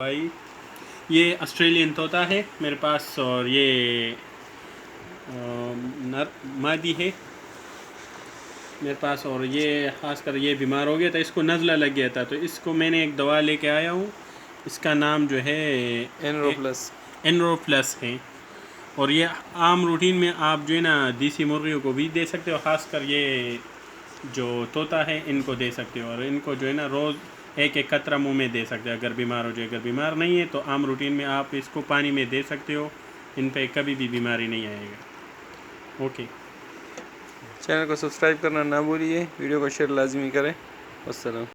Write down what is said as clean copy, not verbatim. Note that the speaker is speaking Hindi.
भाई ये ऑस्ट्रेलियन तोता है मेरे पास, और ये नर मादी है मेरे पास। और ये खासकर ये बीमार हो गया था, इसको नज़ला लग गया था, तो इसको मैंने एक दवा लेके आया हूँ। इसका नाम जो है एनरोप्लस है। और ये आम रूटीन में आप जो है ना देसी मुर्गियों को भी दे सकते हो, खासकर ये जो तोता है इनको दे सकते हो। और इनको जो है ना रोज़ एक एक कतरा मुंह में दे सकते हो अगर बीमार हो जाए। अगर बीमार नहीं है तो आम रूटीन में आप इसको पानी में दे सकते हो, इन पे कभी भी बीमारी नहीं आएगा। ओके। चैनल को सब्सक्राइब करना ना भूलिए, वीडियो को शेयर लाजमी करें। अस्सलाम।